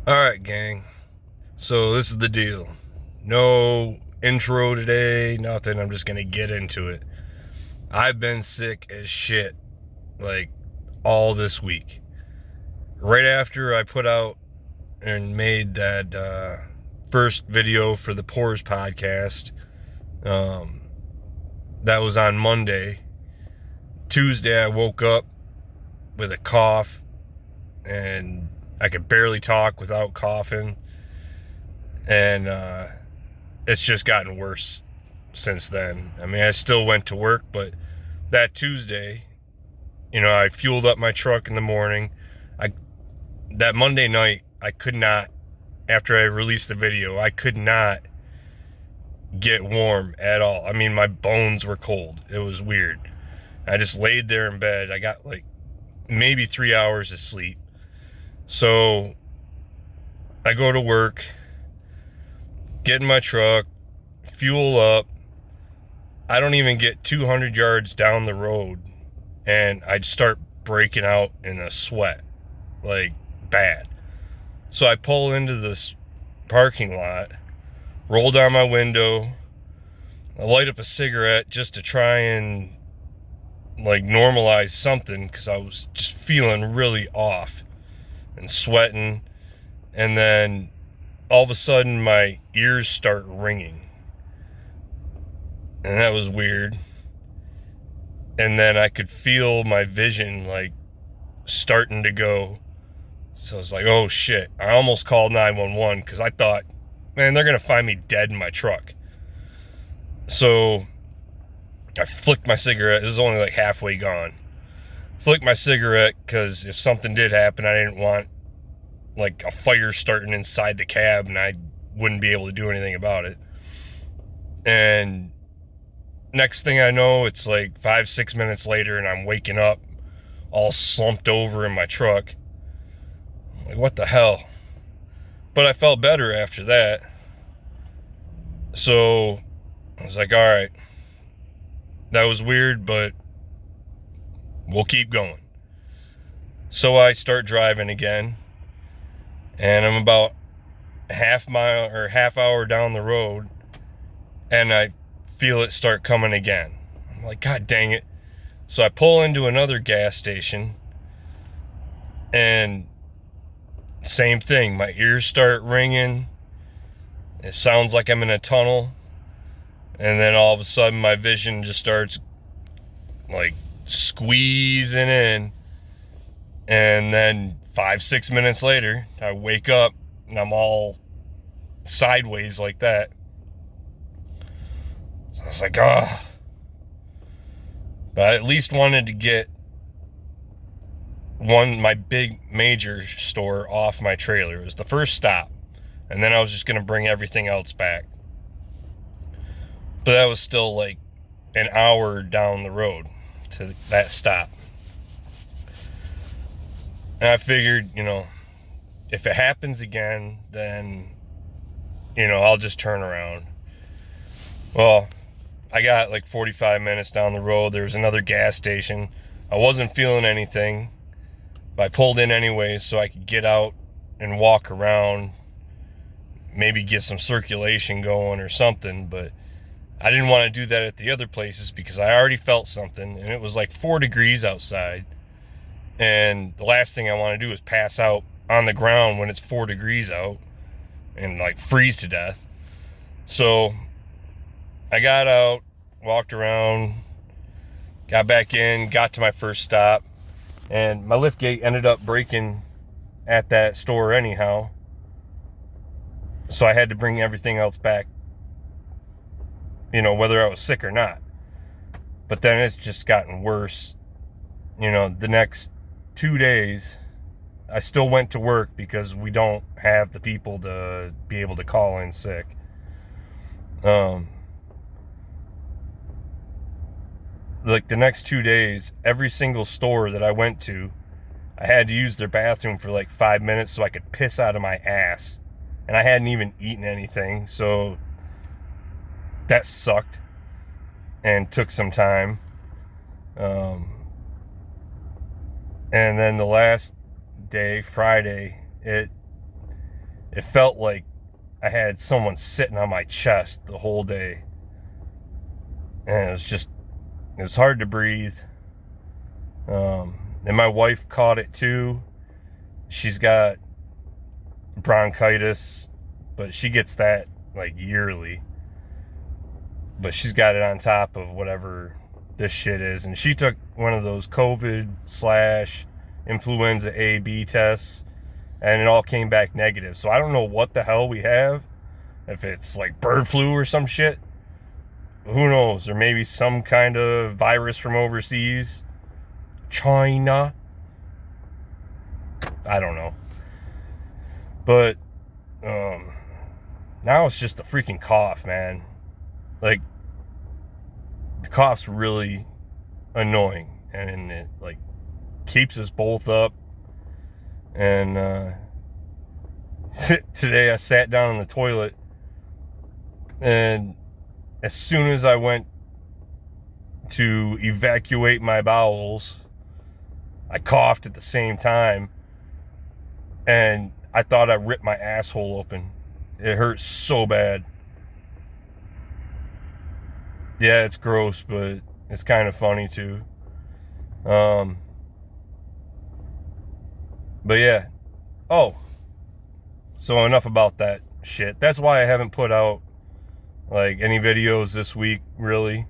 Alright, gang. So this is the deal. No intro today, nothing. I'm just gonna get into it. I've been sick as shit, like, all this week. Right after I put out and made that first video for the p.o.o.r.s podcast, um, that was on Monday. Tuesday, I woke up with a cough, and I could barely talk without coughing. And it's just gotten worse since then. I mean, I still went to work, but that Tuesday, I fueled up my truck in the morning. That Monday night, I could not, after I released the video, I could not get warm at all. I mean, my bones were cold. It was weird. I just laid there in bed. I got like maybe 3 hours of sleep. So I go to work, get in my truck, fuel up. I don't even get 200 yards down the road, and I'd start breaking out in a sweat, like bad. So I pull into this parking lot, roll down my window, I light up a cigarette just to try and like normalize something, because I was just feeling really off and sweating. And then all of a sudden my ears start ringing, and that was weird. And then I could feel my vision like starting to go. So I was like, oh shit. I almost called 911 because I thought, man, they're going to find me dead in my truck. So I flicked my cigarette. It was only like halfway gone. Flicked my cigarette because if something did happen, I didn't want like a fire starting inside the cab and I wouldn't be able to do anything about it. And next thing I know, it's like 5-6 minutes later and I'm waking up all slumped over in my truck. Like, what the hell? But I felt better after that. So I was like, all right, that was weird, but we'll keep going. So I start driving again, and I'm about half hour down the road, and I feel it start coming again. I'm like, God dang it. So I pull into another gas station, and same thing. My ears start ringing. It sounds like I'm in a tunnel. And then all of a sudden my vision just starts like squeezing in. And then 5-6 minutes later, I wake up and I'm all sideways like that. So I was like, oh. But I at least wanted to get my big major store off my trailer. It was the first stop. And then I was just going to bring everything else back. But that was still like an hour down the road to that stop. And I figured, if it happens again, then, I'll just turn around. Well, I got like 45 minutes down the road. There was another gas station. I wasn't feeling anything, but I pulled in anyways so I could get out and walk around, maybe get some circulation going or something. But I didn't want to do that at the other places because I already felt something, and it was like 4 degrees outside. And the last thing I want to do is pass out on the ground when it's 4 degrees out and like freeze to death. So I got out, walked around, got back in, got to my first stop, and my lift gate ended up breaking at that store anyhow. So I had to bring everything else back, whether I was sick or not. But then it's just gotten worse. The next 2 days, I still went to work because we don't have the people to be able to call in sick. Like the next 2 days, every single store that I went to, I had to use their bathroom for like 5 minutes so I could piss out of my ass. And I hadn't even eaten anything, so that sucked and took some time. And then the last day, Friday, it it felt like I had someone sitting on my chest the whole day. And it was hard to breathe. And my wife caught it too. She's got bronchitis, but she gets that like yearly. But she's got it on top of whatever this shit is. And she took one of those COVID/influenza A/B tests, and it all came back negative. So I don't know what the hell we have. If it's like bird flu or some shit. Who knows? Or maybe some kind of virus from overseas. China. I don't know. But now it's just a freaking cough, man. Like, the cough's really annoying, and it like keeps us both up. And today I sat down on the toilet, and as soon as I went to evacuate my bowels, I coughed at the same time, and I thought I ripped my asshole open. It hurt so bad. Yeah, it's gross, but it's kind of funny too. But yeah. Oh, so enough about that shit. That's why I haven't put out like any videos this week, really,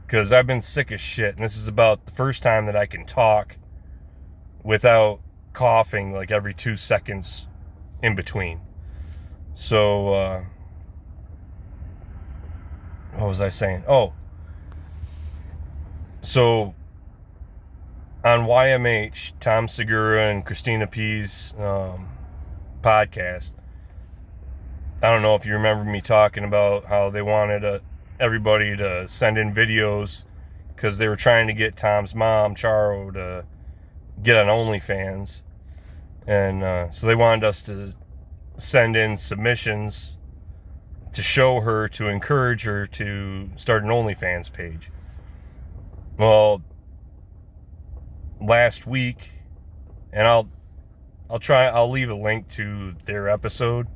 because I've been sick as shit, and this is about the first time that I can talk without coughing like every 2 seconds in between. So what was I saying? Oh, so on YMH, Tom Segura and Christina P's podcast, I don't know if you remember me talking about how they wanted everybody to send in videos because they were trying to get Tom's mom, Charo, to get on OnlyFans. And so they wanted us to send in submissions to show her, to encourage her to start an OnlyFans page. Well, last week, and I'll leave a link to their episode,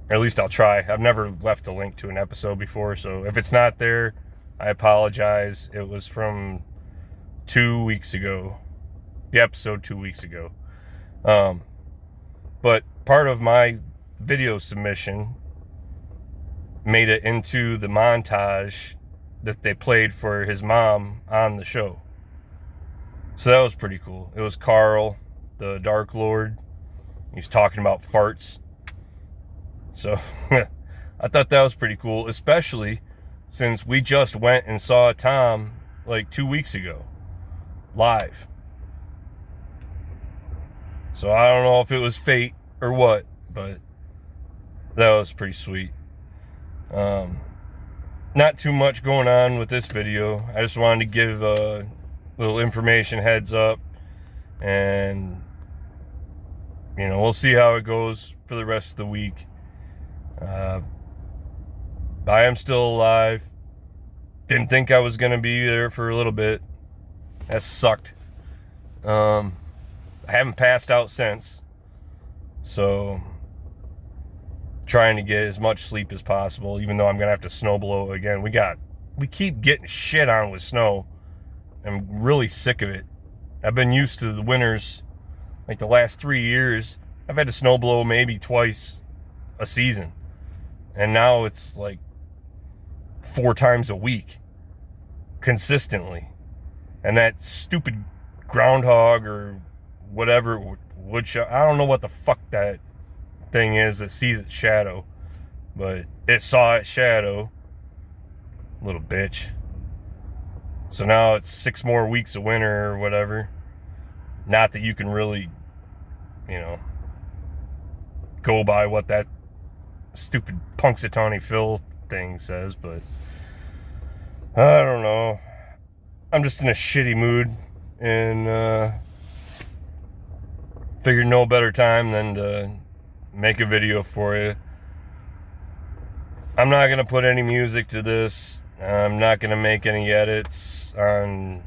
or at least I'll try. I've never left a link to an episode before, so if it's not there, I apologize. It was from 2 weeks ago, the episode 2 weeks ago. But part of my video submission made it into the montage that they played for his mom on the show. So that was pretty cool. It was Carl, the Dark Lord. He was talking about farts. So I thought that was pretty cool, especially since we just went and saw Tom like 2 weeks ago, live. So I don't know if it was fate or what, but that was pretty sweet. Not too much going on with this video. I just wanted to give a little information heads up, and we'll see how it goes for the rest of the week. I am still alive. Didn't think I was gonna be there for a little bit. That sucked. I haven't passed out since, so trying to get as much sleep as possible, even though I'm gonna have to snow blow again. We keep getting shit on with snow. I'm really sick of it. I've been used to the winters. Like the last 3 years, I've had to snow blow maybe twice a season, and now it's like 4 times a week consistently. And that stupid groundhog or whatever woodchuck, I don't know what the fuck that thing is that sees its shadow, but it saw its shadow, little bitch. So now it's 6 more weeks of winter or whatever. Not that you can really go by what that stupid Punxsutawney Phil thing says, but I don't know. I'm just in a shitty mood, and figured no better time than to make a video for you. I'm not gonna put any music to this. I'm not gonna make any edits on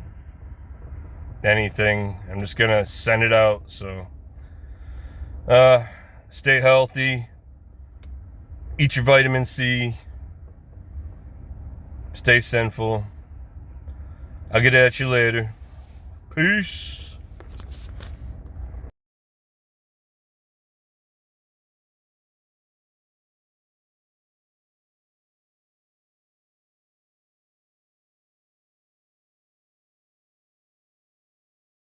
anything. I'm just gonna send it out. So stay healthy, Eat your vitamin C. Stay sinful. I'll get at you later. Peace.